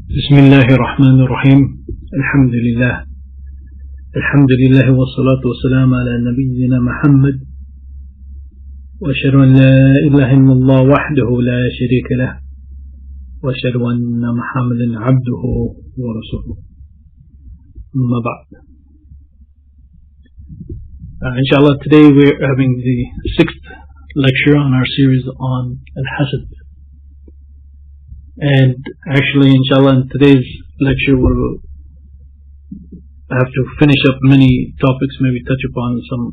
بسم الله الرحمن الرحيم. الحمد لله والصلاة والسلام على نبينا محمد، وأشهد أن لا إله إلا الله وحده لا شريك له، وأشهد أن محمدا عبده ورسوله. أما بعد. Inshallah, today we're having the 6th lecture on our series on al-Hasad. And actually, inshallah, in today's lecture we'll have to finish up many topics, maybe touch upon some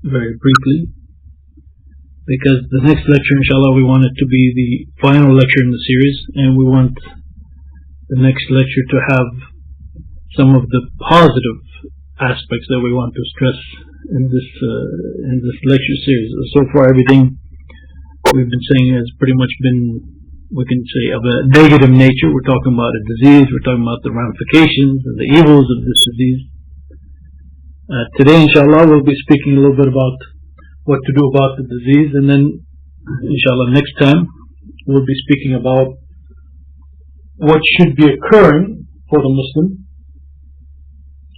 very briefly, because the next lecture, inshallah, we want it to be the final lecture in the series, and we want the next lecture to have some of the positive aspects that we want to stress in this lecture series. So far, everything we've been saying has pretty much been, we can say, of a negative nature. We're talking about a disease, we're talking about the ramifications and the evils of this disease. Today, inshallah, we'll be speaking a little bit about what to do about the disease, and then, inshallah, next time we'll be speaking about what should be occurring for the Muslim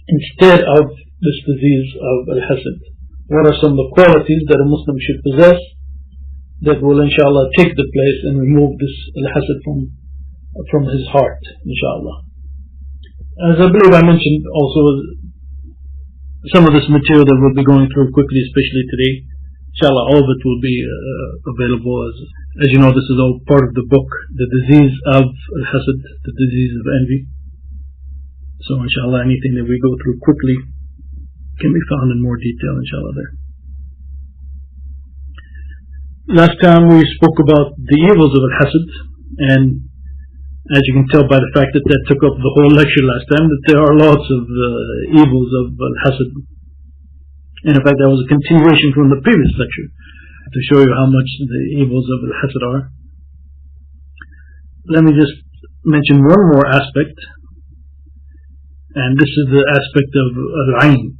instead of this disease of al-Hasad. What are some of the qualities that a Muslim should possess that will, inshallah, take the place and remove this al-Hasad from his heart, inshallah. As I believe I mentioned also, some of this material that we'll be going through quickly, especially today, inshallah, all of it will be available. As you know, this is all part of the book, The Disease of al-Hasad, the disease of envy. So, inshallah, anything that we go through quickly can be found in more detail, inshallah, there. Last time we spoke about the evils of al-Hasad, and as you can tell by the fact that took up the whole lecture last time, that there are lots of evils of al-Hasad. And in fact, that was a continuation from the previous lecture to show you how much the evils of al-Hasad are. Let me just mention one more aspect, and this is the aspect of al-ayn.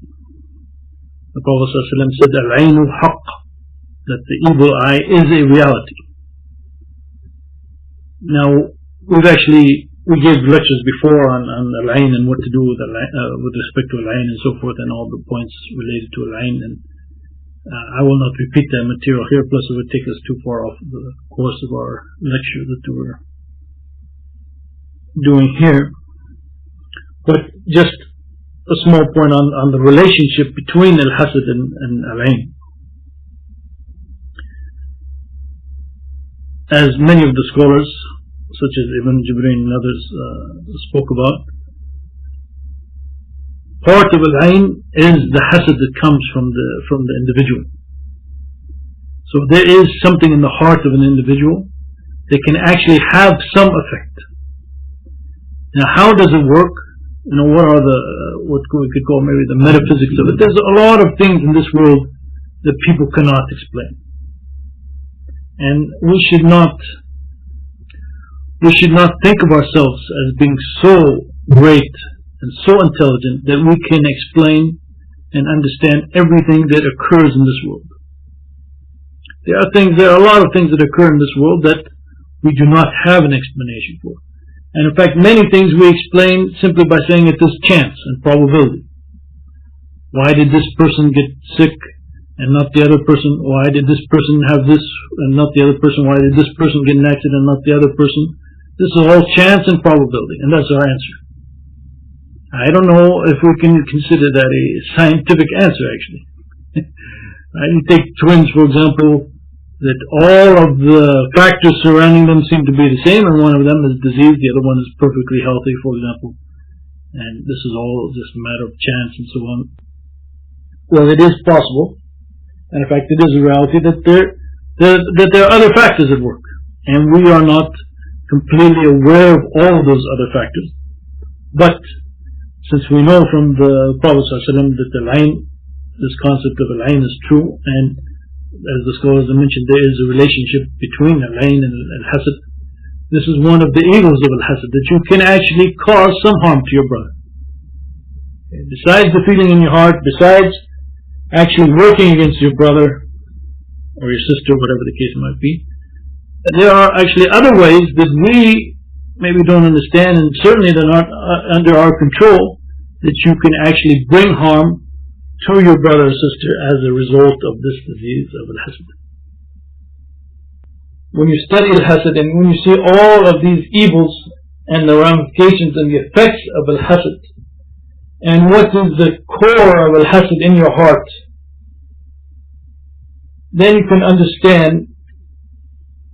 The Prophet ﷺ said, al-aynu haqq, that the evil eye is a reality. Now, we gave lectures before on al-ayn and what to do with respect to al-ayn and so forth, and all the points related to al-ayn, and I will not repeat that material here, plus it would take us too far off the course of our lecture that we're doing here. But just a small point on the relationship between al-Hasad and al-ayn. As many of the scholars, such as Ibn Jibreen and others, spoke about, part of al-ayn is the hasad that comes from the individual. So there is something in the heart of an individual that can actually have some effect. Now, how does it work? What are what we could call maybe the metaphysics of it? There's a lot of things in this world that people cannot explain. And we should not think of ourselves as being so great and so intelligent that we can explain and understand everything that occurs in this world. There are a lot of things that occur in this world that we do not have an explanation for. And in fact, many things we explain simply by saying it is chance and probability. Why did this person get sick and not the other person? Why did this person have this and not the other person? Why did this person get an accident and not the other person? This is all chance and probability, and that's our answer. I don't know if we can consider that a scientific answer, actually. You take twins, for example, that all of the factors surrounding them seem to be the same, and one of them is disease, the other one is perfectly healthy, for example. And this is all just a matter of chance and so on. Well, it is possible, and in fact it is a reality, that there are other factors at work, and we are not completely aware of all of those other factors. But since we know from the Prophet ﷺ that this concept of al-ayn is true, and as the scholars have mentioned, there is a relationship between al-ayn and al-hasad. This is one of the evils of al-hasad, that you can actually cause some harm to your brother. Besides the feeling in your heart, besides actually working against your brother or your sister, whatever the case might be, there are actually other ways that we maybe don't understand, and certainly they're not under our control, that you can actually bring harm to your brother or sister as a result of this disease of al-Hasad. When you study al-Hasad and when you see all of these evils and the ramifications and the effects of al-Hasad, and what is the core of al-Hasad in your heart, then you can understand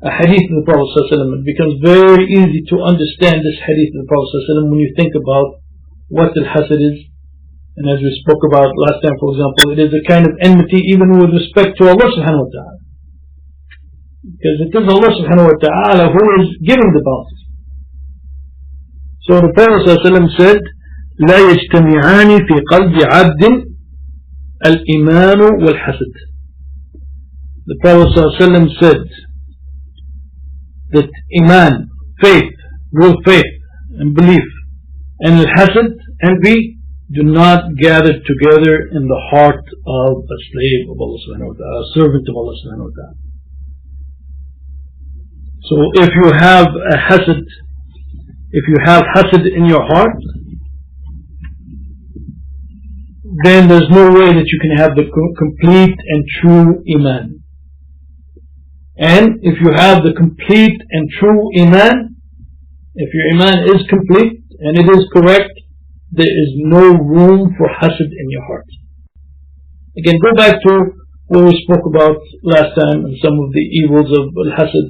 a hadith of the Prophet ﷺ. It becomes very easy to understand this hadith of the Prophet ﷺ when you think about what al-Hasad is. And as we spoke about last time, for example, it is a kind of enmity even with respect to Allah subhanahu wa ta'ala. Because it is Allah subhanahu wa ta'ala who is giving the bounty. So the Prophet ﷺ said, لا يجتمعان في قلب عبد الإيمان والحسد. The Prophet ﷺ said that Iman, faith, real faith and belief, and al-Hasad, envy, do not gather together in the heart of a slave of Allah subhanahu wa ta'ala, a servant of Allah subhanahu wa ta'ala. So if you have a hasad, if you have hasad in your heart, then there's no way that you can have the complete and true Iman. And if you have the complete and true Iman, if your Iman is complete and it is correct, there is no room for hasad in your heart. Again, go back to what we spoke about last time and some of the evils of al-Hasad,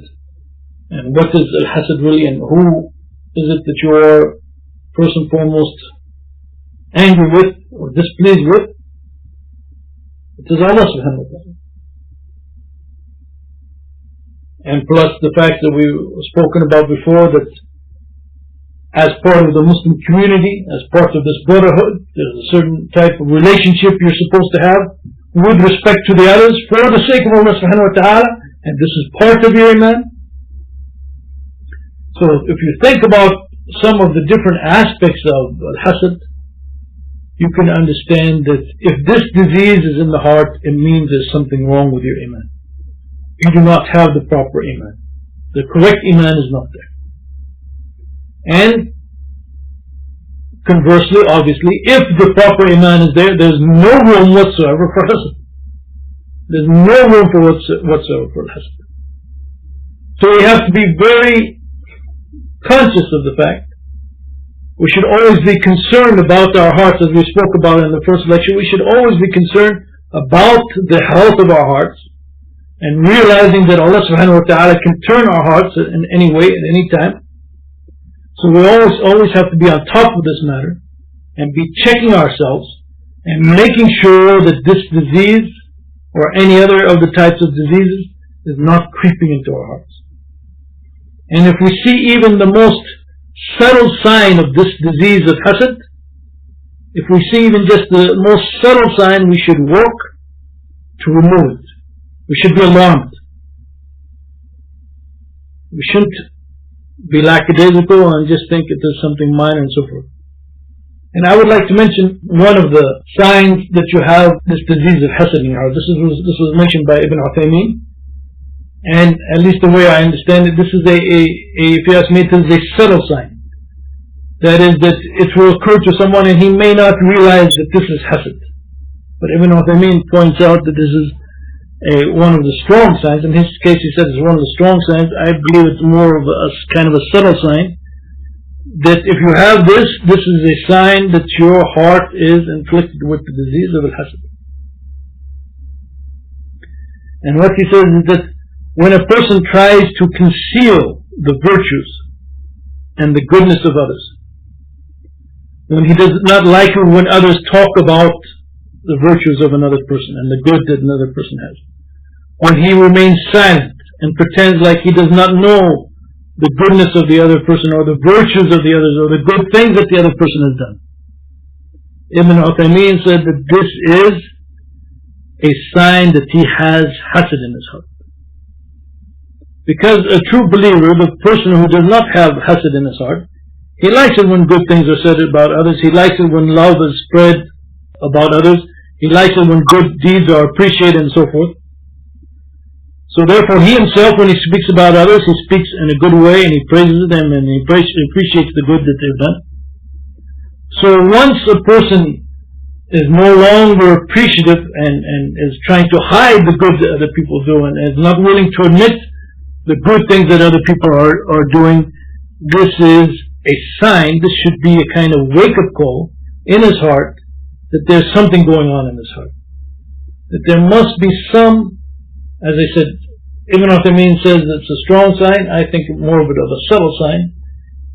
and what is al-Hasad really, and who is it that you are first and foremost angry with or displeased with. It is Allah subhanahu wa ta'ala. And plus the fact that we've spoken about before, that as part of the Muslim community, as part of this brotherhood, there's a certain type of relationship you're supposed to have with respect to the others for the sake of Allah subhanahu wa ta'ala, and this is part of your Iman. So if you think about some of the different aspects of al-Hasad, you can understand that if this disease is in the heart, it means there's something wrong with your Iman. You do not have the proper Iman. The correct Iman is not there. And conversely, obviously, if the proper Iman is there, there's no room whatsoever for Hasad. There's no room for whatsoever for Hasad. So we have to be very conscious of the fact. We should always be concerned about our hearts, as we spoke about in the first lecture. We should always be concerned about the health of our hearts, and realizing that Allah subhanahu wa ta'ala can turn our hearts in any way, at any time. So we always have to be on top of this matter, and be checking ourselves, and making sure that this disease, or any other of the types of diseases, is not creeping into our hearts. And if we see even the most subtle sign of this disease of hasad, if we see even just the most subtle sign, we should work to remove it. We should be alarmed. We shouldn't be lackadaisical and just think it is something minor and so forth. And I would like to mention one of the signs that you have this disease of hasad in your heart. This was mentioned by Ibn Uthaymeen. And at least the way I understand it, this is if you ask me, it is a subtle sign. That is, that it will occur to someone and he may not realize that this is hasad. But Ibn Uthaymeen points out that this is one of the strong signs. In his case, he said it's one of the strong signs. I believe it's more of a kind of a subtle sign, that if you have this is a sign that your heart is inflicted with the disease of al-Hasad. And what he says is that when a person tries to conceal the virtues and the goodness of others, when he does not like it when others talk about the virtues of another person and the good that another person has, when he remains silent and pretends like he does not know the goodness of the other person or the virtues of the others or the good things that the other person has done, Ibn Uthaymeen said that this is a sign that he has hasad in his heart. Because a true believer, the person who does not have hasad in his heart, he likes it when good things are said about others. He likes it when love is spread about others. He likes it when good deeds are appreciated and so forth. So therefore he himself, when he speaks about others, he speaks in a good way and he praises them and he appreciates the good that they've done. So once a person is no longer appreciative and is trying to hide the good that other people do and is not willing to admit the good things that other people are doing, this is a sign, this should be a kind of wake-up call in his heart that there's something going on in his heart. That there must be some, as I said, Ibn Uthaymeen says it's a strong sign, I think more of a subtle sign.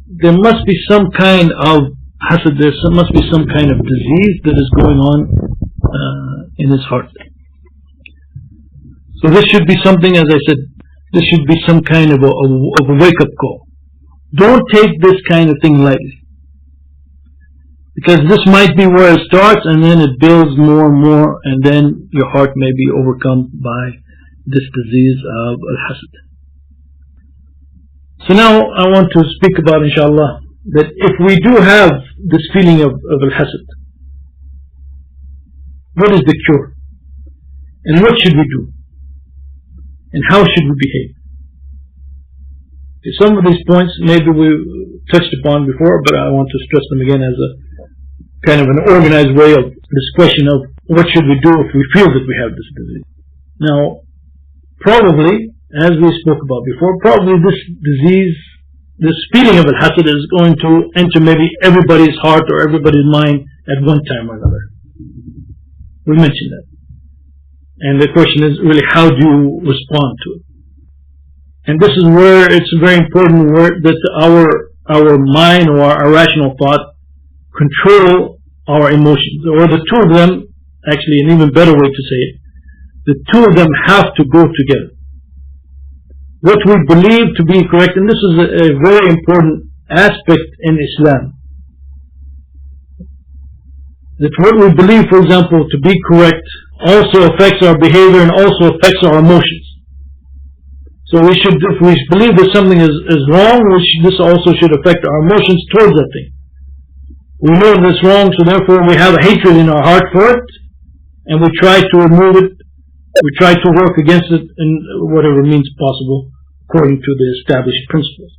There must be some kind of hasad, there must be some kind of disease that is going on in his heart. So this should be something, as I said, this should be some kind of a wake-up call. Don't take this kind of thing lightly, because this might be where it starts and then it builds more and more, and then your heart may be overcome by this disease of al-Hasad. So now I want to speak about, inshallah, that if we do have this feeling of al-Hasad, what is the cure? And what should we do? And how should we behave? Some of these points maybe we touched upon before, but I want to stress them again as a kind of an organized way of this question of what should we do if we feel that we have this disease. Now, probably, as we spoke about before, probably this disease, this feeling of al-Hasad is going to enter maybe everybody's heart or everybody's mind at one time or another. We mentioned that. And the question is really, how do you respond to it? And this is where it's very important that our mind or our rational thought control our emotions, or the two of them, actually an even better way to say it, the two of them have to go together. What we believe to be correct, and this is a very important aspect in Islam, that what we believe, for example, to be correct also affects our behavior and also affects our emotions. So we should, if we believe that something is wrong, this also should affect our emotions towards that thing. We know that it's wrong, so therefore we have a hatred in our heart for it, and we try to remove it. We try to work against it in whatever means possible, according to the established principles.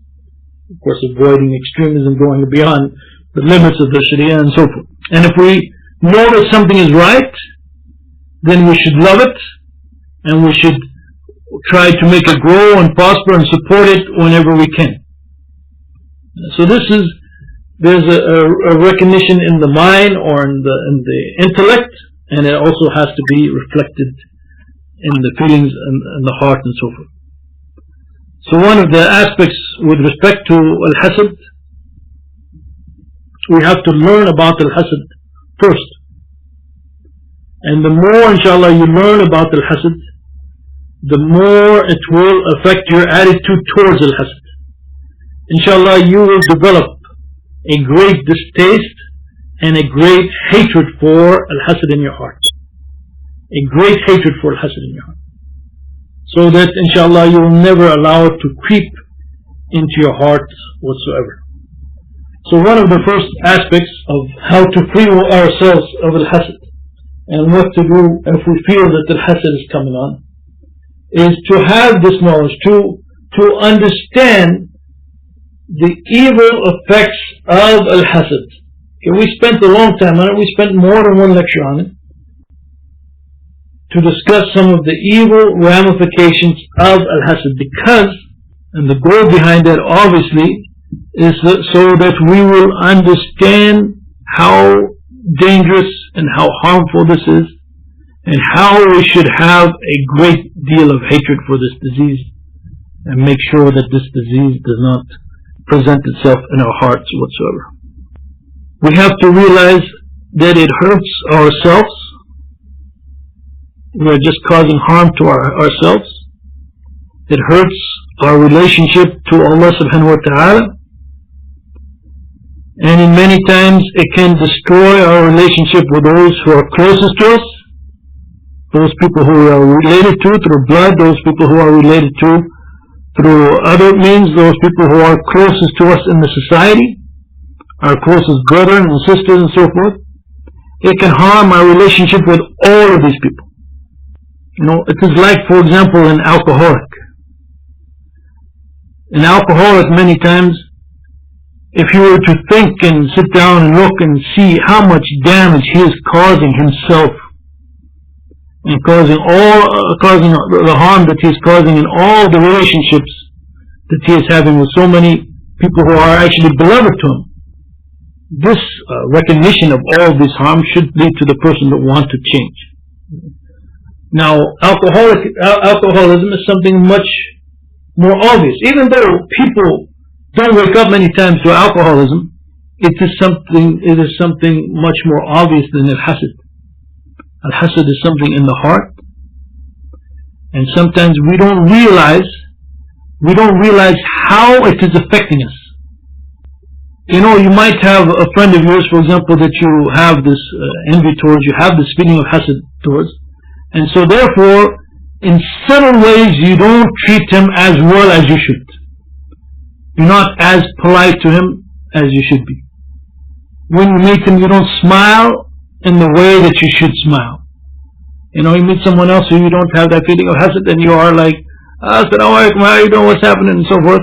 Of course, avoiding extremism, going beyond the limits of the Sharia and so forth. And if we know that something is right, then we should love it, and we should try to make it grow and prosper and support it whenever we can. So there's a recognition in the mind or in the intellect, and it also has to be reflected in the feelings and the heart and so forth. So one of the aspects with respect to al-Hasad, we have to learn about al-Hasad first. And the more, inshallah, you learn about al-Hasad, the more it will affect your attitude towards al-Hasad. Inshallah, you will develop a great distaste and a great hatred for al-Hasad in your heart. A great hatred for al-Hasad in your heart. So that, inshallah, you will never allow it to creep into your heart whatsoever. So one of the first aspects of how to free ourselves of al-Hasad and what to do if we feel that al-Hasad is coming on, is to have this knowledge, to understand the evil effects of al-Hasad. Okay, we spent a long time on it, we spent more than one lecture on it, to discuss some of the evil ramifications of al-Hasad, because, and the goal behind that obviously, is so that we will understand how dangerous and how harmful this is, and how we should have a great deal of hatred for this disease, and make sure that this disease does not present itself in our hearts whatsoever. We have to realize that it hurts ourselves. We are just causing harm to ourselves. It hurts our relationship to Allah subhanahu wa ta'ala, and in many times it can destroy our relationship with those who are closest to us, those people who are related to through blood, those people who are related to through other means, those people who are closest to us in the society, our closest brethren and sisters and so forth. It can harm our relationship with all of these people. It is like, for example, an alcoholic. An alcoholic, many times, if you were to think and sit down and look and see how much damage he is causing himself, and causing the harm that he is causing in all the relationships that he is having with so many people who are actually beloved to him. This recognition of all this harm should lead to the person that wants to change. Now, alcoholism is something much more obvious. Even though people don't wake up many times to alcoholism, it is something much more obvious than al-Hasad. Al-Hasad is something in the heart, and sometimes we don't realize how it is affecting us. You might have a friend of yours, for example, that you have this envy towards, you have this feeling of hasad towards, and so therefore, in subtle ways, you don't treat him as well as you should. You're not as polite to him as you should be. When you meet him, you don't smile in the way that you should smile. You meet someone else who you don't have that feeling of hasad, and you are like, Assalamu alaikum, how are you doing, what's happening, and so forth.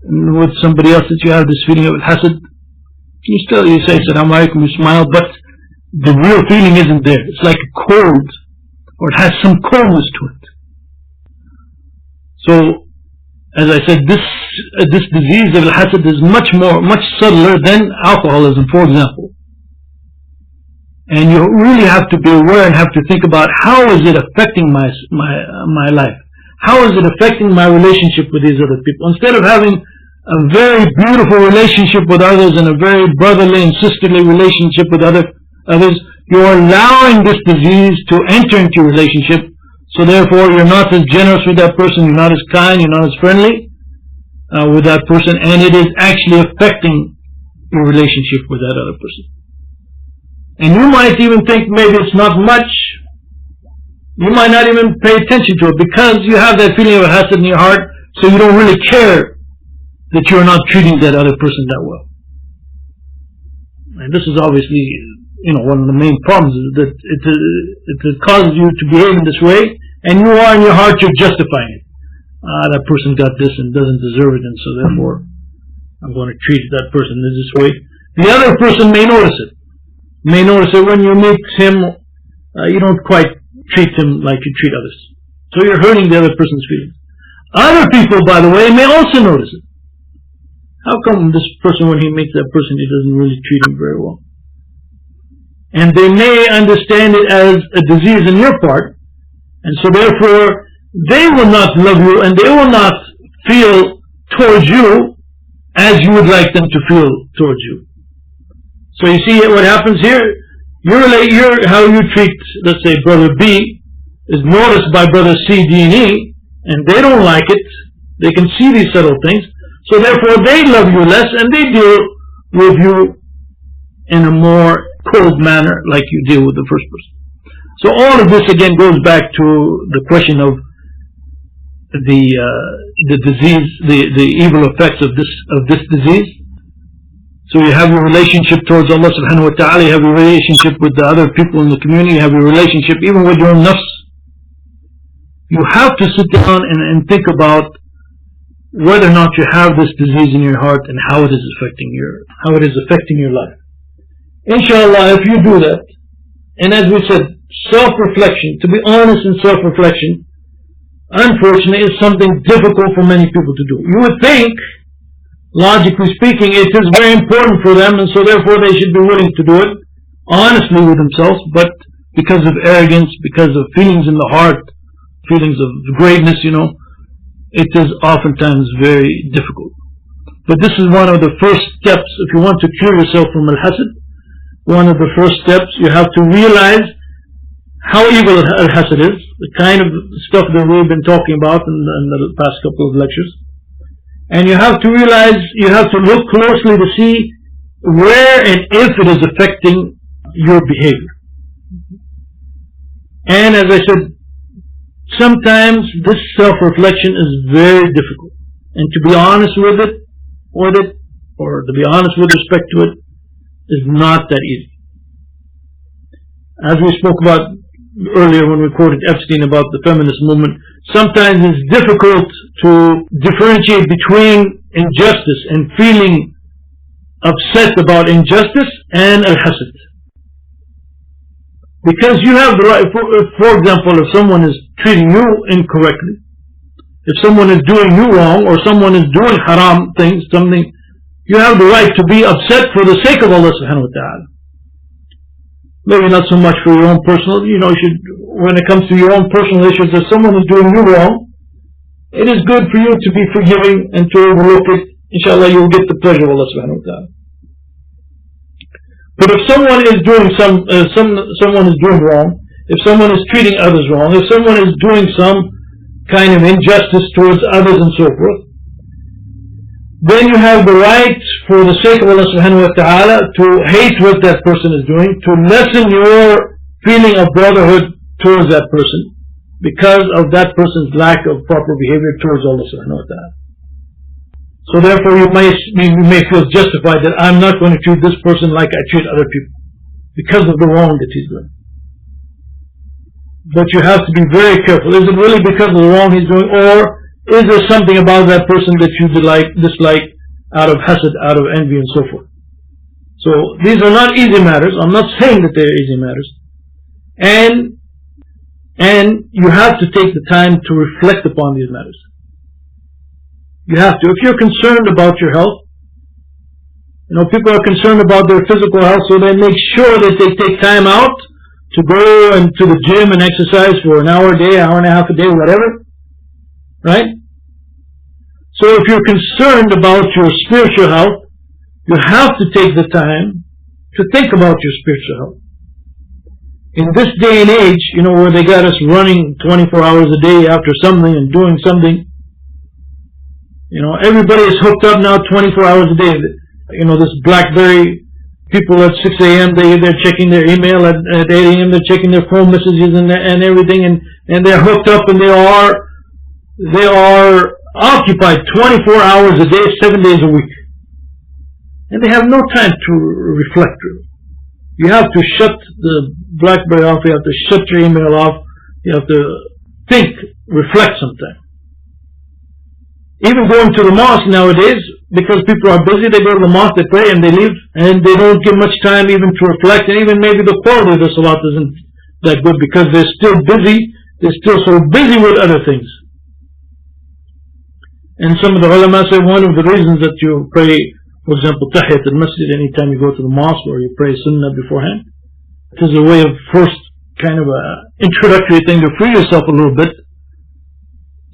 And with somebody else that you have this feeling of hasad, you say Assalamu alaikum, you smile, but the real feeling isn't there. It's like a cold, or it has some coldness to it. So, as I said, this disease of al-Hasad is much subtler than alcoholism, for example. And you really have to be aware and have to think about how is it affecting my life? How is it affecting my relationship with these other people? Instead of having a very beautiful relationship with others and a very brotherly and sisterly relationship with others, you are allowing this disease to enter into your relationship. So therefore, you're not as generous with that person, you're not as kind, you're not as friendly with that person, and it is actually affecting your relationship with that other person. And you might even think maybe it's not much. You might not even pay attention to it because you have that feeling of hasad in your heart, so you don't really care that you're not treating that other person that well. And this is obviously, one of the main problems is that it causes you to behave in this way, and you are in your heart, you're justifying it. That person got this and doesn't deserve it, and so therefore I'm going to treat that person in this way. The other person may notice it. When you meet him, you don't quite treat him like you treat others. So you're hurting the other person's feelings. Other people, by the way, may also notice it. How come this person, when he meets that person, he doesn't really treat him very well? And they may understand it as a disease in your part, and so therefore they will not love you and they will not feel towards you as you would like them to feel towards you. So you see what happens here? How you treat, let's say, brother B is noticed by brother C, D, and E, and they don't like it. They can see these subtle things, so therefore they love you less and they deal with you in a more cold manner like you deal with the first person. So all of this again goes back to the question of the disease, the evil effects of this disease. So you have your relationship towards Allah subhanahu wa ta'ala, you have your relationship with the other people in the community, you have your relationship even with your own nafs. You have to sit down and think about whether or not you have this disease in your heart and how it is affecting your life. Inshallah, if you do that, and as we said, self-reflection, to be honest in self-reflection, unfortunately is something difficult for many people to do. You would think, logically speaking, it is very important for them, and so therefore they should be willing to do it honestly with themselves, but because of arrogance, because of feelings in the heart, feelings of greatness, it is oftentimes very difficult. But this is one of the first steps. If you want to cure yourself from al-Hasad, one of the first steps, you have to realize how evil al-Hasad is, the kind of stuff that we've been talking about in the past couple of lectures. And you have to realize, you have to look closely to see where and if it is affecting your behavior. And as I said, sometimes this self-reflection is very difficult. And to be honest with it, or to be honest with respect to it, is not that easy. As we spoke about earlier when we quoted Epstein about the feminist movement, sometimes it's difficult to differentiate between injustice and feeling upset about injustice and al-Hasad. Because you have the right, for example, if someone is treating you incorrectly, if someone is doing you wrong, or someone is doing haram things, something, you have the right to be upset for the sake of Allah subhanahu wa ta'ala. Maybe not so much for your own personal, when it comes to your own personal issues, if someone is doing you wrong, it is good for you to be forgiving and to overlook it. Inshallah, you will get the pleasure of Allah subhanahu wa ta'ala. But if someone is doing someone is doing wrong, if someone is treating others wrong, if someone is doing some kind of injustice towards others and so forth, then you have the right, for the sake of Allah subhanahu wa ta'ala, to hate what that person is doing, to lessen your feeling of brotherhood towards that person because of that person's lack of proper behavior towards Allah subhanahu wa ta'ala. So therefore you may feel justified that I'm not going to treat this person like I treat other people because of the wrong that he's doing. But you have to be very careful. Is it really because of the wrong he's doing, or is there something about that person that you dislike out of hasad, out of envy and so forth? So these are not easy matters. I'm not saying that they're easy matters. And you have to take the time to reflect upon these matters. You have to. If you're concerned about your health, people are concerned about their physical health, so they make sure that they take time out to go to the gym and exercise for an hour a day, hour and a half a day, whatever. Right? So if you're concerned about your spiritual health, you have to take the time to think about your spiritual health. In this day and age, where they got us running 24 hours a day after something and doing something, everybody is hooked up now 24 hours a day. This BlackBerry, people at 6 a.m., they're checking their email, at 8 a.m. they're checking their phone messages and everything, and they're hooked up, and they are occupied 24 hours a day, 7 days a week. And they have no time to reflect. You have to shut the BlackBerry off, you have to shut your email off, you have to think, reflect sometime. Even going to the mosque nowadays, because people are busy, they go to the mosque, they pray and they leave, and they don't give much time even to reflect, and even maybe the quality of the salat isn't that good because they're still busy, they're still so busy with other things. And some of the ulama say one of the reasons that you pray, for example, Tahiyat al-Masjid anytime you go to the mosque, or you pray Sunnah beforehand, it is a way of first kind of a introductory thing to free yourself a little bit,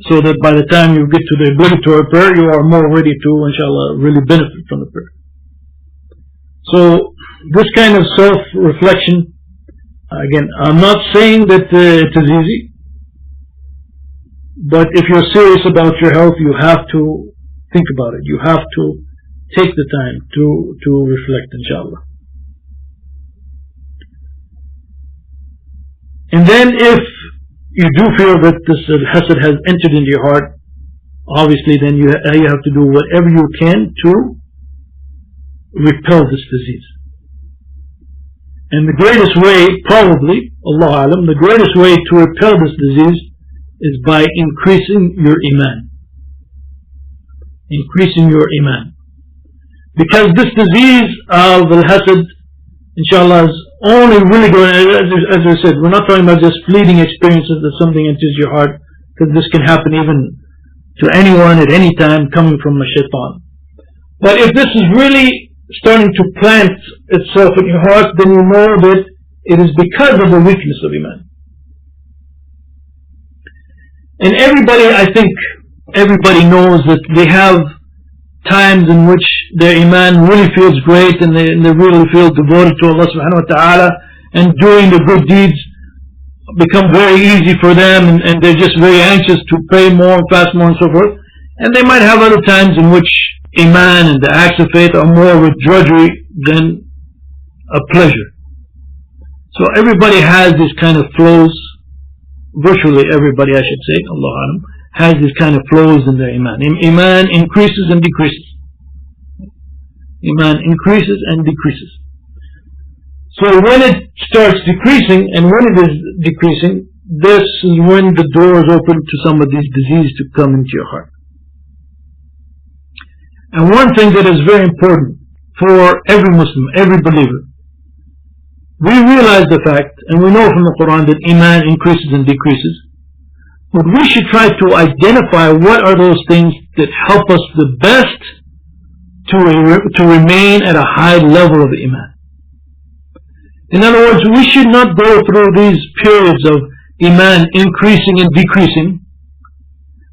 so that by the time you get to the obligatory prayer, you are more ready to, inshallah, really benefit from the prayer. So, this kind of self-reflection, again, I'm not saying that it is easy, but if you're serious about your health, you have to think about it. You have to take the time to reflect, inshallah. And then if you do feel that this hasad has entered into your heart, obviously then you have to do whatever you can to repel this disease. And the greatest way, probably, Allah Alam, the greatest way to repel this disease is by increasing your iman. Increasing your iman. Because this disease of al-hasad, inshallah, is only really going, as I said, we're not talking about just fleeting experiences that something enters your heart, because this can happen even to anyone at any time coming from a shaitan. But if this is really starting to plant itself in your heart, then you know that it is because of the weakness of iman. And everybody, I think, everybody knows that they have times in which their iman really feels great, and they really feel devoted to Allah subhanahu wa ta'ala, and doing the good deeds become very easy for them, and they're just very anxious to pray more, fast more and so forth. And they might have other times in which iman and the acts of faith are more of a drudgery than a pleasure. So everybody has these kind of flows, virtually everybody I should say, Allah Alam, has these kind of flows in their iman. Iman increases and decreases. Iman increases and decreases. So when it starts decreasing, and when it is decreasing, this is when the door is open to some of these diseases to come into your heart. And one thing that is very important for every Muslim, every believer, we realize the fact, and we know from the Qur'an that Iman increases and decreases, but we should try to identify what are those things that help us the best to remain at a high level of Iman. In other words, we should not go through these periods of Iman increasing and decreasing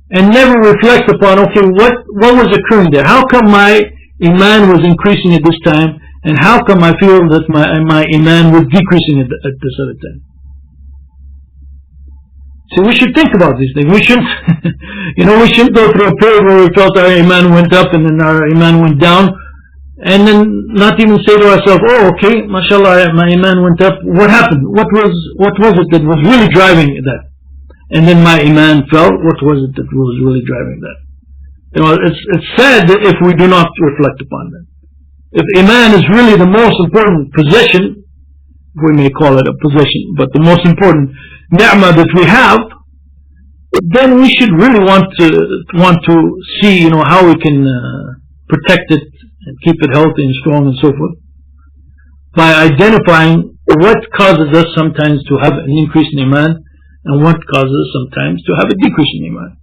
and never reflect upon, okay, what was occurring there? How come my Iman was increasing at this time, and how come I feel that my Iman was decreasing at this other time? So we should think about these things. We shouldn't, we shouldn't go through a period where we felt our Iman went up and then our Iman went down, and then not even say to ourselves, oh, okay, mashallah, my Iman went up. What happened? What was it that was really driving that? And then my Iman fell. What was it that was really driving that? It's sad that if we do not reflect upon that. If Iman is really the most important possession, we may call it a possession, but the most important ni'mah that we have, then we should really want to see, how we can protect it and keep it healthy and strong and so forth, by identifying what causes us sometimes to have an increase in Iman and what causes us sometimes to have a decrease in Iman.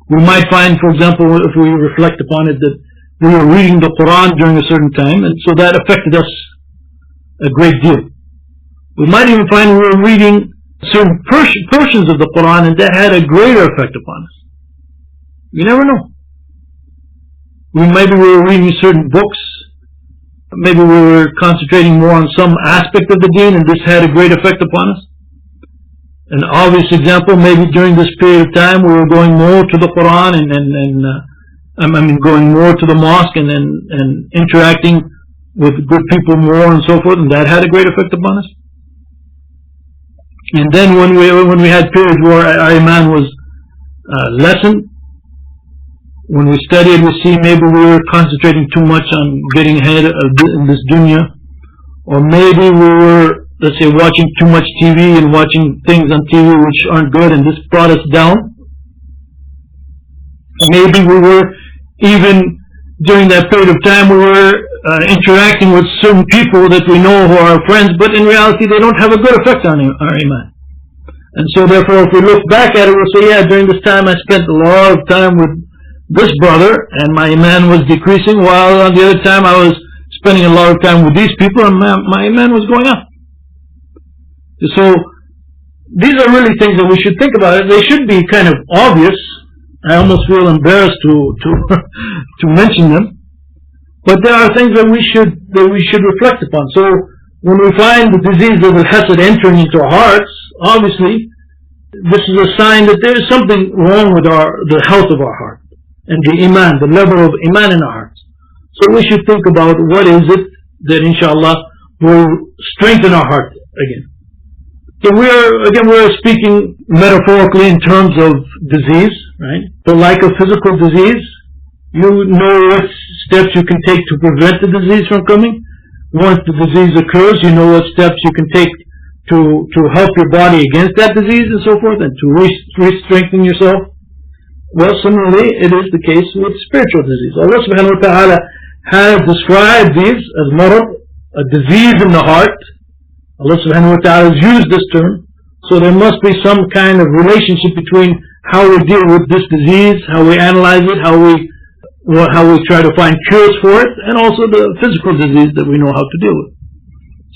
We might find, for example, if we reflect upon it, that we were reading the Qur'an during a certain time, and so that affected us a great deal. We might even find we were reading certain portions of the Qur'an, and that had a greater effect upon us. You never know. Maybe we were reading certain books, maybe we were concentrating more on some aspect of the deen, and this had a great effect upon us. An obvious example, maybe during this period of time we were going more to the Qur'an and going more to the mosque and interacting with good people more and so forth, and that had a great effect upon us. And then when we had periods where our Iman was lessened, when we studied, we see maybe we were concentrating too much on getting ahead in this dunya, or maybe we were, let's say, watching too much TV and watching things on TV which aren't good, and this brought us down. Maybe we were, even during that period of time, we were interacting with certain people that we know who are our friends, but in reality they don't have a good effect on our Iman. And so therefore, if we look back at it, we'll say, yeah, during this time I spent a lot of time with this brother and my Iman was decreasing, while on the other time I was spending a lot of time with these people and my Iman was going up. So these are really things that we should think about. They should be kind of obvious. I almost feel embarrassed to mention them, but there are things that we should reflect upon. So when we find the disease of al-Hasad entering into our hearts, obviously this is a sign that there is something wrong with the health of our heart and the Iman, the level of Iman in our hearts. So we should think about what is it that inshallah will strengthen our heart again. So we are speaking metaphorically in terms of disease, right? So like a physical disease, you know what steps you can take to prevent the disease from coming. Once the disease occurs, you know what steps you can take to help your body against that disease and so forth, and to re-strengthen yourself. Well, similarly, it is the case with spiritual disease. Allah subhanahu wa ta'ala has described these as marad, a disease in the heart. Allah subhanahu wa ta'ala has used this term, so there must be some kind of relationship between how we deal with this disease, how we analyze it, how we try to find cures for it, and also the physical disease that we know how to deal with.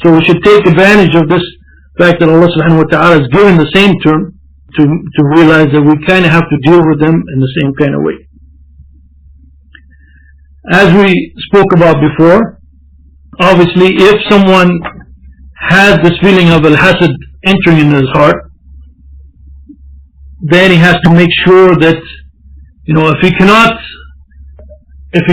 So we should take advantage of this fact that Allah subhanahu wa ta'ala has given the same term to realize that we kind of have to deal with them in the same kind of way. As we spoke about before, obviously if someone has this feeling of al-Hasad entering in his heart, then he has to make sure that, if he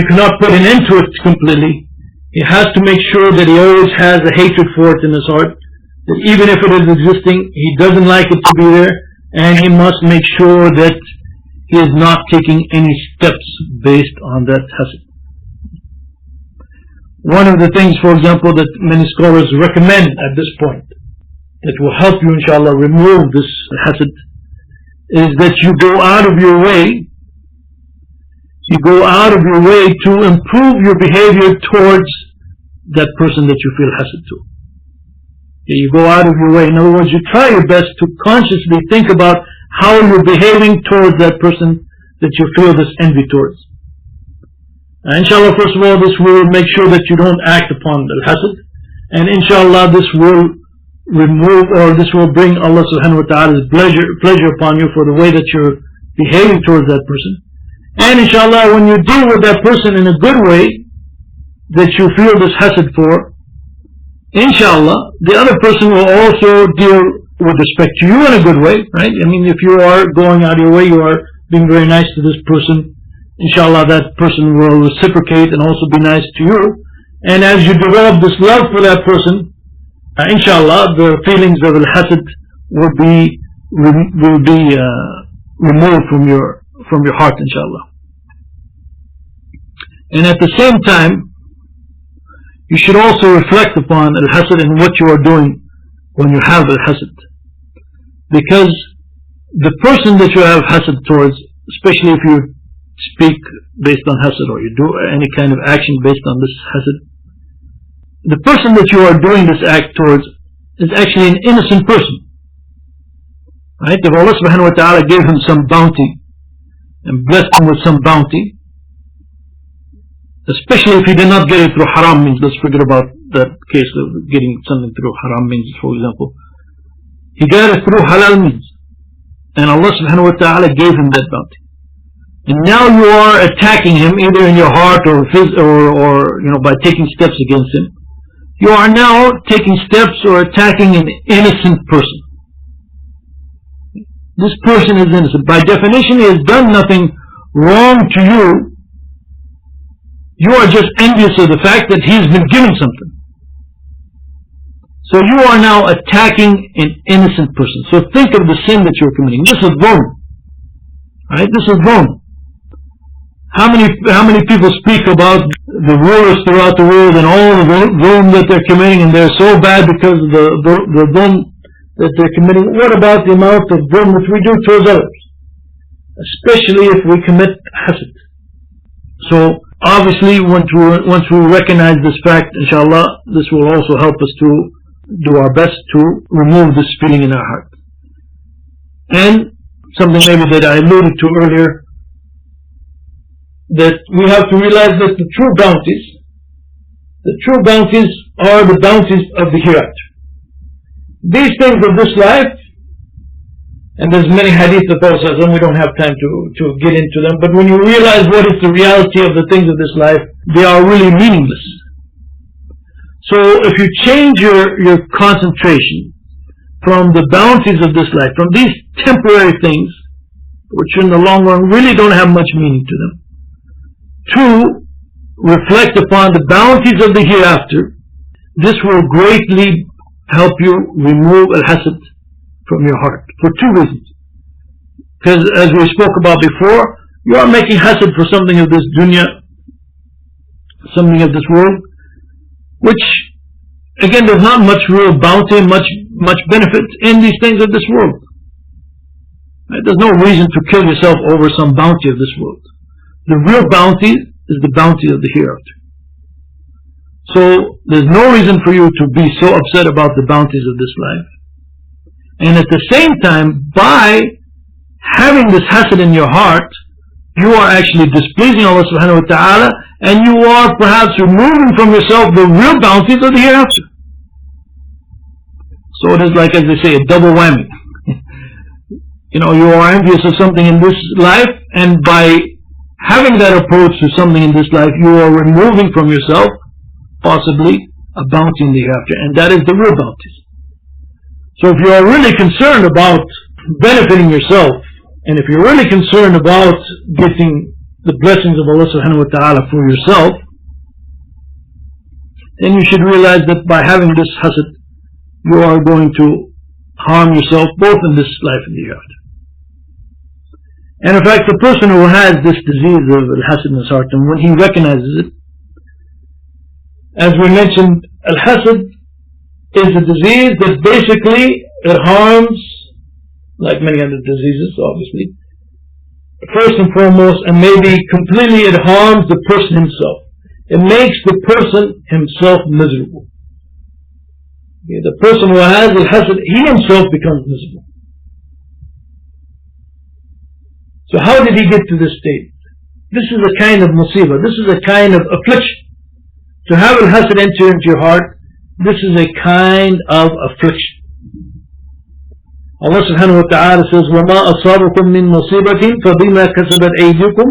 cannot put an end to it completely, he has to make sure that he always has a hatred for it in his heart, that even if it is existing, he doesn't like it to be there, and he must make sure that he is not taking any steps based on that hasad. One of the things, for example, that many scholars recommend at this point, that will help you, inshallah, remove this hasad, is that you go out of your way. You go out of your way to improve your behavior towards that person that you feel hasad to. You go out of your way. In other words, you try your best to consciously think about how you're behaving towards that person that you feel this envy towards. Inshallah, first of all, this will make sure that you don't act upon al-hasad, and inshallah this will remove, or this will bring Allah subhanahu wa ta'ala's pleasure upon you for the way that you're behaving towards that person. And inshallah, when you deal with that person in a good way that you feel this hasad for, inshallah, the other person will also deal with respect to you in a good way, right? I mean, if you are going out of your way, you are being very nice to this person, inshallah, that person will reciprocate and also be nice to you. And as you develop this love for that person, inshallah, the feelings of al-hasad will be removed from your heart, inshallah. And at the same time, you should also reflect upon al-hasad and what you are doing when you have al-hasad. Because the person that you have hasad towards, especially if you speak based on hasad, or you do any kind of action based on this hasad, the person that you are doing this act towards is actually an innocent person. Right? If Allah subhanahu wa ta'ala gave him some bounty and blessed him with some bounty, especially if he did not get it through haram means, let's forget about that case of getting something through haram means, for example. He got it through halal means, and Allah subhanahu wa ta'ala gave him that bounty. And now you are attacking him either in your heart or by taking steps against him. You are now taking steps or attacking an innocent person. This person is innocent. By definition, he has done nothing wrong to you. You are just envious of the fact that he's been given something. So you are now attacking an innocent person. So think of the sin that you're committing. This is wrong. Right? This is wrong. How many people speak about the rulers throughout the world and all the wrong that they're committing, and they're so bad because of the wrong that they're committing? What about the amount of wrong that we do towards others, especially if we commit hasad? So obviously, once we recognize this fact, inshallah, this will also help us to do our best to remove this feeling in our heart. And something maybe that I alluded to earlier, that we have to realize that the true bounties are the bounties of the hereafter. These things of this life, and there's many hadith of Prophet ﷺ, and we don't have time to get into them, but when you realize what is the reality of the things of this life, they are really meaningless. So if you change your concentration from the bounties of this life, from these temporary things, which in the long run really don't have much meaning to them, to reflect upon the bounties of the hereafter, this will greatly help you remove al-hasad from your heart for two reasons. Because as we spoke about before, you are making hasad for something of this dunya, something of this world, which again there's not much real bounty, much benefit in these things of this world. Right? There's no reason to kill yourself over some bounty of this world. The real bounty is the bounty of the hereafter. So there's no reason for you to be so upset about the bounties of this life. And at the same time, by having this hasad in your heart, you are actually displeasing Allah subhanahu wa ta'ala, and you are perhaps removing from yourself the real bounties of the hereafter. So it is like, as they say, a double whammy. You are envious of something in this life, and by having that approach to something in this life, you are removing from yourself possibly a bounty in the hereafter, and that is the real bounties. So if you are really concerned about benefiting yourself, and if you're really concerned about getting the blessings of Allah subhanahu wa ta'ala for yourself, then you should realize that by having this hasad, you are going to harm yourself both in this life and the hereafter. And in fact, the person who has this disease of al-hasad in his heart, and when he recognizes it, as we mentioned, al-Hasad is a disease that basically it harms, like many other diseases obviously, first and foremost, and maybe completely it harms the person himself. It makes the person himself miserable. Okay, the person who has al-Hasad, he himself becomes miserable. So how did he get to this state? This is a kind of musibah, this is a kind of affliction. To have al-Hasad enter into your heart, this is a kind of affliction. Allah subhanahu wa ta'ala says, وَمَا أَصَابَكُم مِّن مُصِيبَةٍ فَبِمَا كَسَبَتْ أَيْدِيكُمْ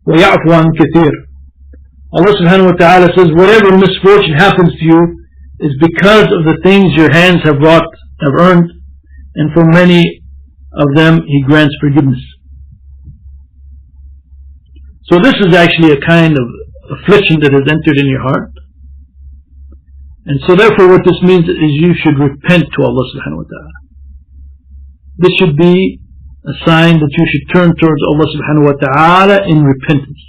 وَيَعْفُ عَنْ كَثِيرٍ. Allah subhanahu wa ta'ala says, whatever misfortune happens to you is because of the things your hands have wrought, have earned, and for many of them He grants forgiveness. So this is actually a kind of affliction that has entered in your heart. And so therefore what this means is you should repent to Allah subhanahu wa ta'ala. This should be a sign that you should turn towards Allah subhanahu wa ta'ala in repentance.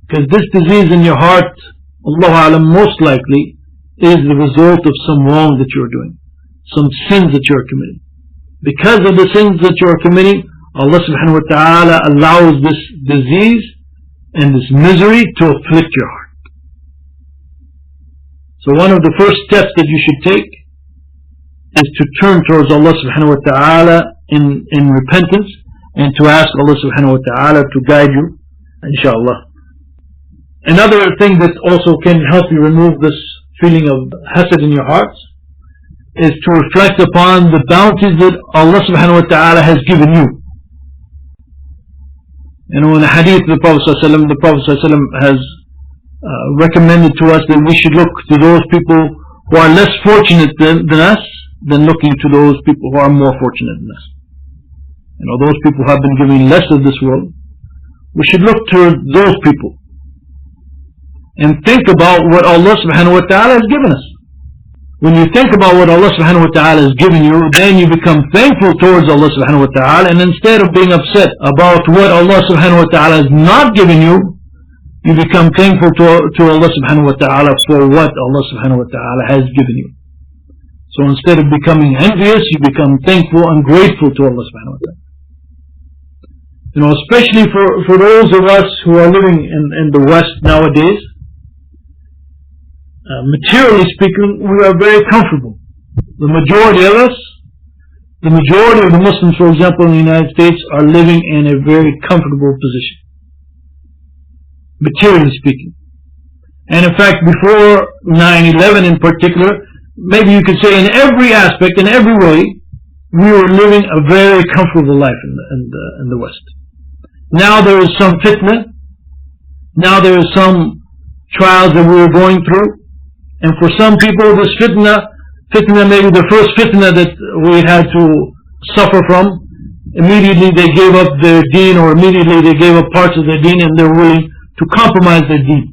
Because this disease in your heart, Allahu Alam, most likely is the result of some wrong that you are doing, some sins that you are committing. Because of the sins that you are committing, Allah subhanahu wa ta'ala allows this disease and this misery to afflict your heart. So one of the first steps that you should take is to turn towards Allah subhanahu wa ta'ala in repentance, and to ask Allah subhanahu wa ta'ala to guide you, inshaAllah. Another thing that also can help you remove this feeling of hasad in your hearts is to reflect upon the bounties that Allah subhanahu wa ta'ala has given you. You know, in the hadith of the Prophet ﷺ, the Prophet ﷺ has recommended to us that we should look to those people who are less fortunate than us, than looking to those people who are more fortunate than us. You know, those people who have been given less of this world. We should look to those people and think about what Allah subhanahu wa ta'ala has given us. When you think about what Allah subhanahu wa ta'ala has given you, then you become thankful towards Allah subhanahu wa ta'ala, and instead of being upset about what Allah subhanahu wa ta'ala has not given you, you become thankful to Allah subhanahu wa ta'ala for what Allah subhanahu wa ta'ala has given you. So instead of becoming envious, you become thankful and grateful to Allah subhanahu wa ta'ala. You know, especially for those of us who are living in the West nowadays, materially speaking, we are very comfortable. The majority of us, the majority of the Muslims, for example, in the United States, are living in a very comfortable position, materially speaking. And in fact, before 9/11 in particular, maybe you could say in every aspect, in every way, we were living a very comfortable life in the West. Now there is some fitna, now there is some trials that we are going through. And for some people, this fitna maybe the first fitna that we had to suffer from, immediately they gave up their deen, or immediately they gave up parts of their deen, and they're willing to compromise their deen.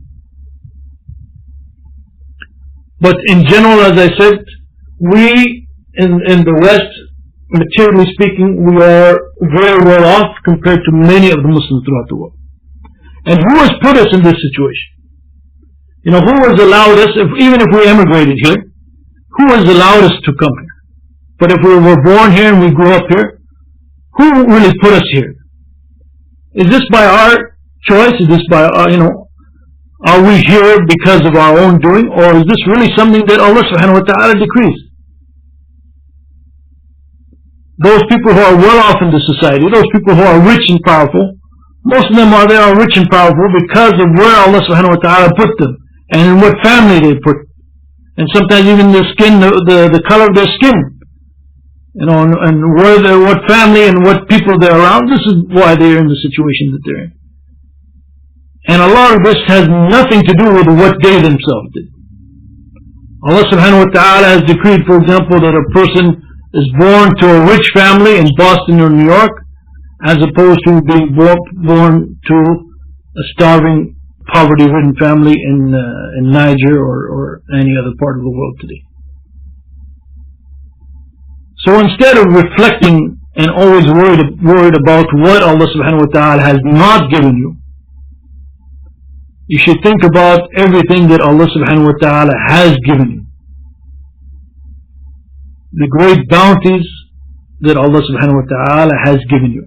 But in general, as I said, we in the West, materially speaking, we are very well off compared to many of the Muslims throughout the world. And who has put us in this situation? You know, who has allowed us, even if we emigrated here, who has allowed us to come here? But if we were born here and we grew up here, who really put us here? Is this by our choice? Is this by our, are we here because of our own doing? Or is this really something that Allah subhanahu wa ta'ala decrees? Those people who are well off in the society, those people who are rich and powerful, most of them are rich and powerful because of where Allah subhanahu wa ta'ala put them, and in what family they put, and sometimes even the skin, the color of their skin, and where they're, what family and what people they're around. This is why they're in the situation that they're in. And a lot of this has nothing to do with what they themselves did. Allah subhanahu wa ta'ala has decreed, for example, that a person is born to a rich family in Boston or New York, as opposed to being born to a starving, poverty-ridden family in Niger or any other part of the world today. So instead of reflecting and always worried about what Allah subhanahu wa ta'ala has not given you, You should think about everything that Allah subhanahu wa ta'ala has given you. The great bounties that Allah subhanahu wa ta'ala has given you.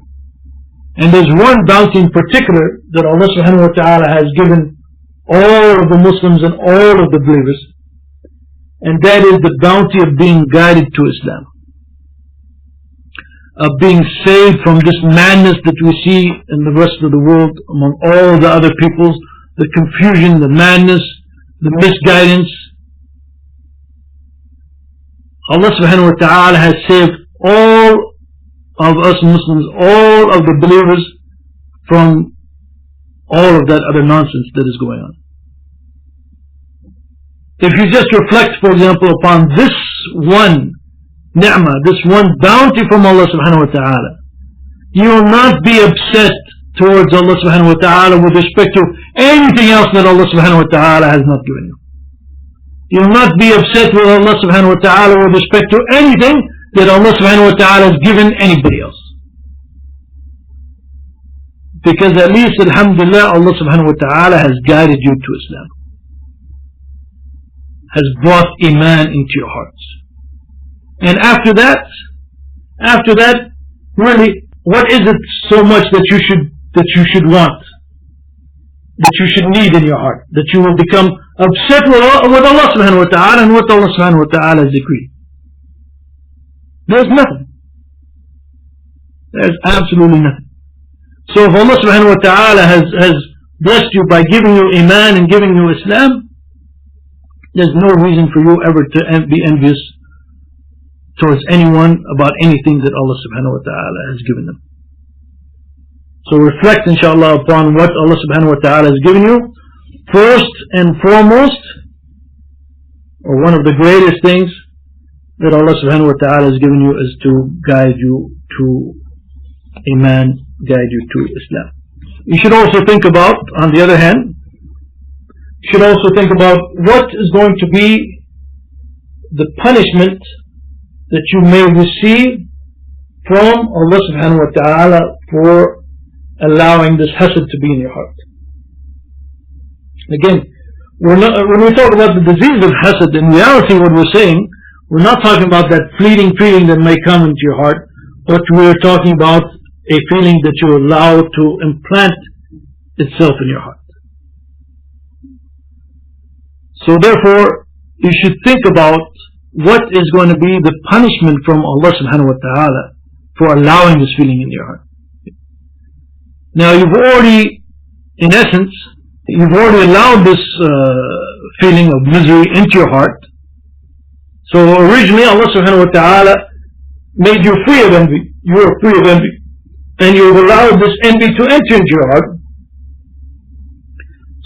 And there's one bounty in particular that Allah subhanahu wa ta'ala has given all of the Muslims and all of the believers, and that is the bounty of being guided to Islam, of being saved from this madness that we see in the rest of the world among all the other peoples, the confusion, the madness, the misguidance. Allah subhanahu wa ta'ala has saved all of us Muslims, all of the believers, from all of that other nonsense that is going on. If you just reflect, for example, upon this one ni'mah, this one bounty from Allah subhanahu wa ta'ala, you will not be upset towards Allah subhanahu wa ta'ala with respect to anything else that Allah subhanahu wa ta'ala has not given you. You will not be upset with Allah subhanahu wa ta'ala with respect to anything that Allah subhanahu wa ta'ala has given anybody else. Because at least, alhamdulillah, Allah subhanahu wa ta'ala has guided you to Islam, has brought iman into your hearts. And after that, really, what is it so much that you should want, that you should need in your heart, that you will become upset with Allah subhanahu wa ta'ala and what Allah subhanahu wa ta'ala has decreed? There's nothing. There's absolutely nothing. So if Allah subhanahu wa ta'ala has blessed you by giving you iman and giving you Islam, there's no reason for you ever to be envious towards anyone about anything that Allah subhanahu wa ta'ala has given them. So reflect, inshallah, upon what Allah subhanahu wa ta'ala has given you. First and foremost, or one of the greatest things that Allah subhanahu wa ta'ala has given you, is to guide you to iman, guide you to Islam. You should also think about, on the other hand, you should also think about what is going to be the punishment that you may receive from Allah subhanahu wa ta'ala for allowing this hasad to be in your heart. Again, when we talk about the disease of hasad, in reality what we're saying, we're not talking about that fleeting feeling that may come into your heart, but we're talking about a feeling that you allow to implant itself in your heart. So therefore, you should think about what is going to be the punishment from Allah subhanahu wa ta'ala for allowing this feeling in your heart. Now you've already, in essence, you've already allowed this feeling of misery into your heart. So originally Allah subhanahu wa ta'ala made you free of envy. You were free of envy. And you've allowed this envy to enter into your heart.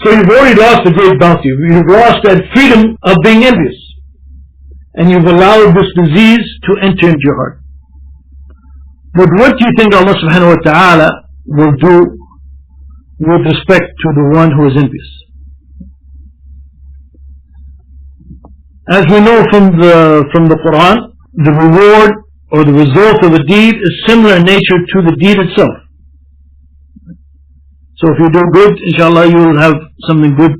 So you've already lost the great bounty. You've lost that freedom of being envious. And you've allowed this disease to enter into your heart. But what do you think Allah subhanahu wa ta'ala will do with respect to the one who is envious? As we know from the Qur'an, the reward or the result of a deed is similar in nature to the deed itself. So if you do good, inshallah you will have something good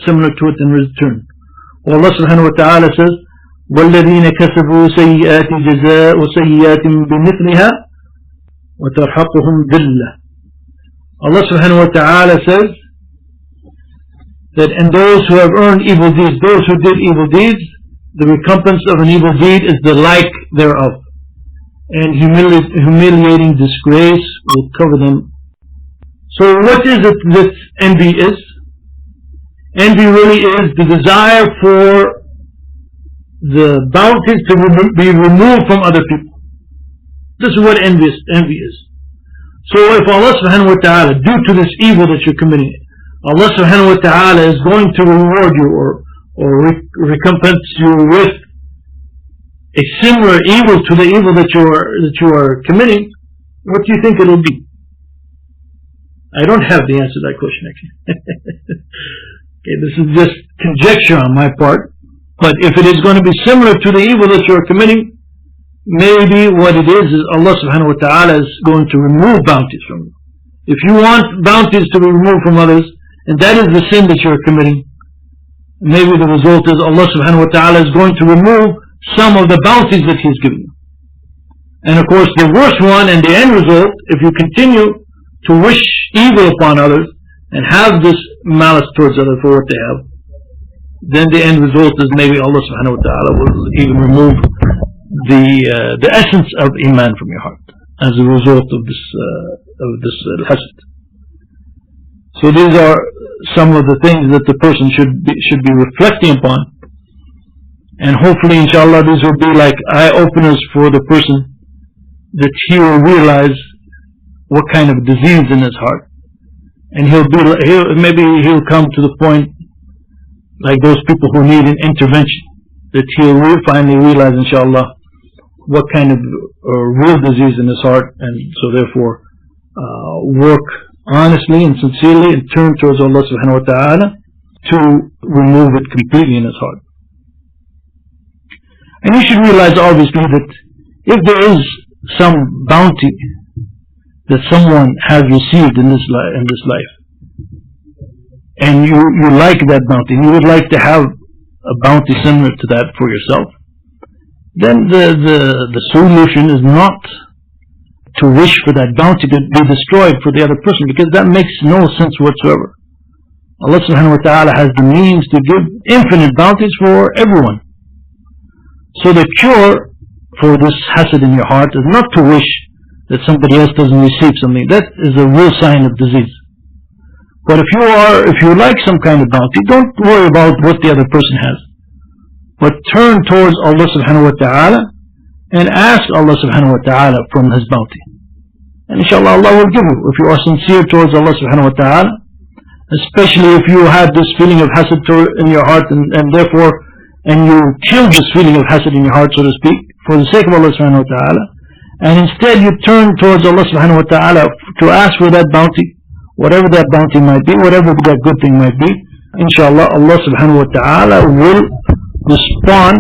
similar to it in return. Allah subhanahu wa ta'ala says, وَالَّذِينَ كَسَبُوا سَيِّئَاتِ جَزَاءُ سَيِّئَاتٍ بِمِثْلِهَا وَتَرْحَقُهُمْ ذِلَّةٌ. Allah subhanahu wa ta'ala says that in those who have earned evil deeds, those who did evil deeds, the recompense of an evil deed is the like thereof, and humiliating disgrace will cover them. So what is it that envy is? Envy really is the desire for the bounties to be removed from other people. This is what envy is. So if Allah subhanahu wa ta'ala, due to this evil that you're committing, Allah subhanahu wa ta'ala is going to reward you or recompense you with a similar evil to the evil that you are committing, what do you think it will be? I don't have the answer to that question actually. Okay, this is just conjecture on my part. But if it is going to be similar to the evil that you are committing, maybe what it is Allah subhanahu wa ta'ala is going to remove bounties from you. If you want bounties to be removed from others, and that is the sin that you're committing, maybe the result is Allah subhanahu wa ta'ala is going to remove some of the bounties that He's given you. And of course the worst one and the end result, if you continue to wish evil upon others and have this malice towards others for what they have, then the end result is maybe Allah subhanahu wa ta'ala will even remove the essence of Iman from your heart as a result of this al-Hasad. So these are some of the things that the person should be reflecting upon, and hopefully inshallah these will be like eye-openers for the person, that he will realize what kind of disease in his heart, and maybe he'll come to the point like those people who need an intervention, that he'll finally realize inshallah what kind of real disease in his heart, and so therefore work honestly and sincerely and turn towards Allah subhanahu wa ta'ala to remove it completely in his heart. And you should realize obviously that if there is some bounty that someone has received in this life, and you like that bounty, and you would like to have a bounty similar to that for yourself, then the solution is not to wish for that bounty to be destroyed for the other person, because that makes no sense whatsoever. Allah subhanahu wa ta'ala has the means to give infinite bounties for everyone. So the cure for this hasad in your heart is not to wish that somebody else doesn't receive something. That is a real sign of disease. But if you like some kind of bounty, don't worry about what the other person has, but turn towards Allah subhanahu wa ta'ala and ask Allah subhanahu wa ta'ala from His bounty, and inshallah Allah will give you, if you are sincere towards Allah subhanahu wa ta'ala, especially if you have this feeling of hasad in your heart, and therefore you kill this feeling of hasad in your heart, so to speak, for the sake of Allah subhanahu wa ta'ala, and instead you turn towards Allah subhanahu wa ta'ala to ask for that bounty, whatever that bounty might be, whatever that good thing might be, inshallah Allah subhanahu wa ta'ala will respond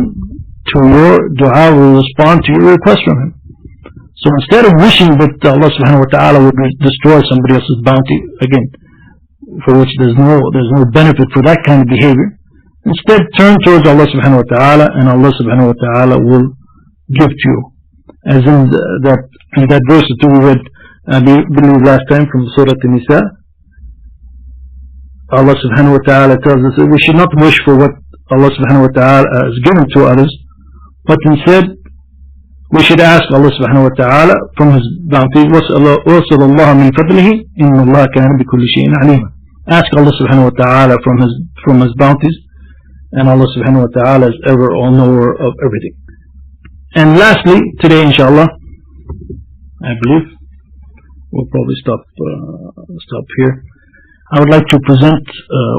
to your dua, will respond to your request from Him. So instead of wishing that Allah subhanahu wa ta'ala would destroy somebody else's bounty, again, for which there's no benefit for that kind of behavior, instead turn towards Allah subhanahu wa ta'ala, and Allah subhanahu wa ta'ala will give to you. As in that verse that we read, I believe last time, from Surah An-Nisa, Allah subhanahu wa ta'ala tells us that we should not wish for what Allah subhanahu wa ta'ala has given to others, but instead we should ask Allah subhanahu wa ta'ala from His bounty. وَاسْأَلَ اللَّهَ مِنْ فَضْلِهِ إِنَّ اللَّهَ كَانَ بِكُلِّ شَيْءٍ عَلِيمًا. Ask Allah subhanahu wa ta'ala from His bounties, and Allah subhanahu wa ta'ala is ever all-knower of everything. And lastly, today inshallah, I believe we'll probably stop here. I would like to present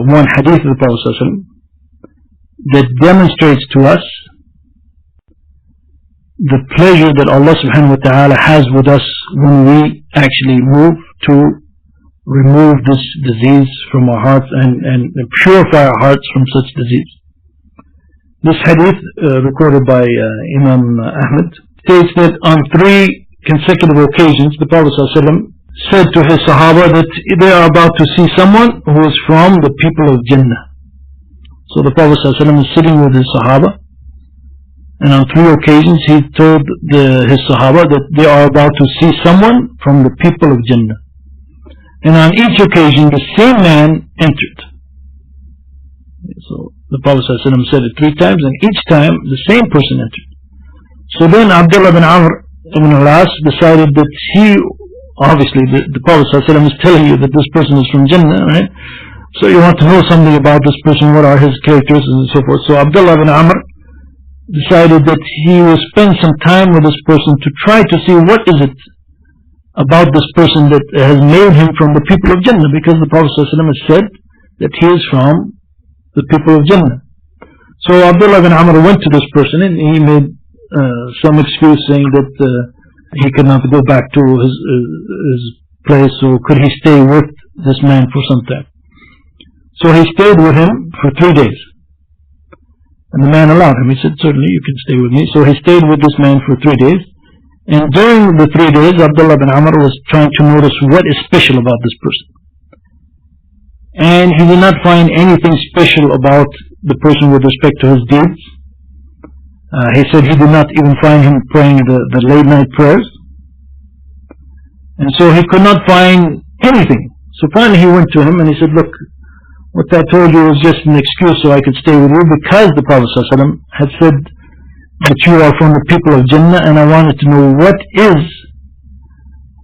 one hadith of the Prophet ﷺ that demonstrates to us the pleasure that Allah subhanahu wa ta'ala has with us when we actually move to remove this disease from our hearts and purify our hearts from such disease. This hadith, recorded by Imam Ahmad, states that on 3 consecutive occasions the Prophet ﷺ said to his Sahaba that they are about to see someone who is from the people of Jannah. So the Prophet ﷺ is sitting with his Sahaba, and on 3 occasions he told his Sahaba that they are about to see someone from the people of Jannah. And on each occasion the same man entered. So the Prophet ﷺ said it 3 times, and each time the same person entered. So then Abdullah bin Amr ibn al-As decided that obviously the Prophet ﷺ is telling you that this person is from Jannah, right? So you want to know something about this person, what are his characteristics and so forth. So Abdullah bin Amr decided that he will spend some time with this person to try to see what is it about this person that has made him from the people of Jannah, because the Prophet ﷺ has said that he is from the people of Jannah. So Abdullah bin Amr went to this person and he made some excuse saying that he could not go back to his place, so could he stay with this man for some time. So he stayed with him for 3 days, and the man allowed him. He said, certainly you can stay with me. So he stayed with this man for 3 days, and during the 3 days Abdullah bin Amr was trying to notice what is special about this person. and he did not find anything special about the person with respect to his deeds. He said he did not even find him praying the late night prayers, and so he could not find anything. So finally he went to him and he said, look, what I told you was just an excuse so I could stay with you, because the Prophet ﷺ had said that you are from the people of Jannah, and I wanted to know what is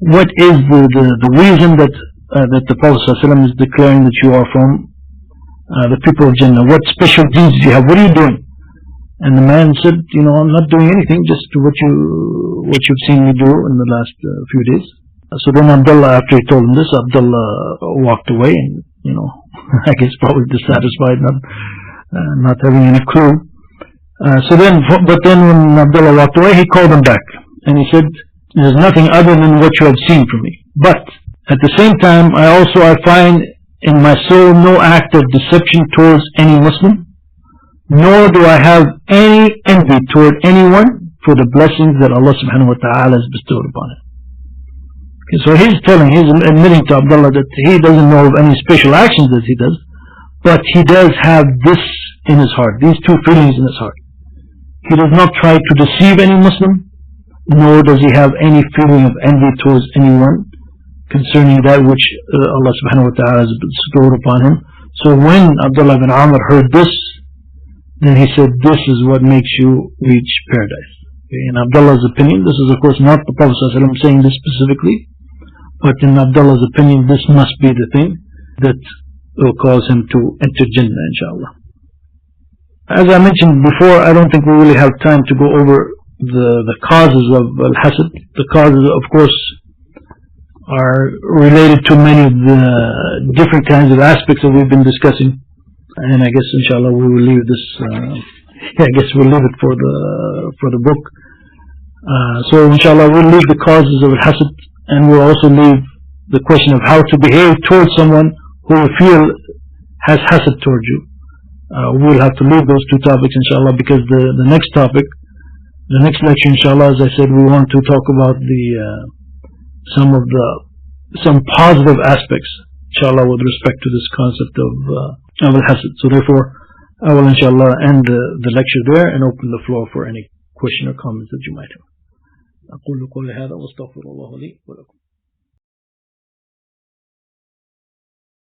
the reason that the Prophet ﷺ is declaring that you are from the people of Jannah. What special deeds do you have? What are you doing? And the man said, I'm not doing anything, just what you've seen me do in the last few days. So then Abdullah, after he told him this, Abdullah walked away, and I guess probably dissatisfied, not having any clue. But then when Abdullah walked away, he called him back and he said, there's nothing other than what you have seen from me. But at the same time, I find in my soul no act of deception towards any Muslim, nor do I have any envy toward anyone for the blessings that Allah subhanahu wa ta'ala has bestowed upon him. Okay, so he's admitting to Abdullah that he doesn't know of any special actions that he does, but he does have this in his heart, these two feelings in his heart. He does not try to deceive any Muslim, nor does he have any feeling of envy towards anyone concerning that which Allah subhanahu wa ta'ala has bestowed upon him. So when Abdullah bin Amr heard this, then he said, this is what makes you reach paradise. Okay, in Abdullah's opinion, this is of course not the Prophet ﷺ saying this specifically, but in Abdullah's opinion, this must be the thing that will cause him to enter Jannah, inshallah. As I mentioned before, I don't think we really have time to go over the causes of al-Hasad. The causes, of course, are related to many of the different kinds of aspects that we've been discussing, and I guess inshallah we will leave this. I guess we'll leave it for the book. So inshallah we'll leave the causes of al-Hasad, and we'll also leave the question of how to behave towards someone who you feel has hasad towards you. We'll have to leave those two topics inshallah, because the next topic, the next lecture inshallah, as I said, we want to talk about some positive aspects inshallah with respect to this concept of al-Hasad. So therefore I will inshallah end the lecture there and open the floor for any question or comments that you might have. أقول قولي هذا وأستغفر الله لي ولكم.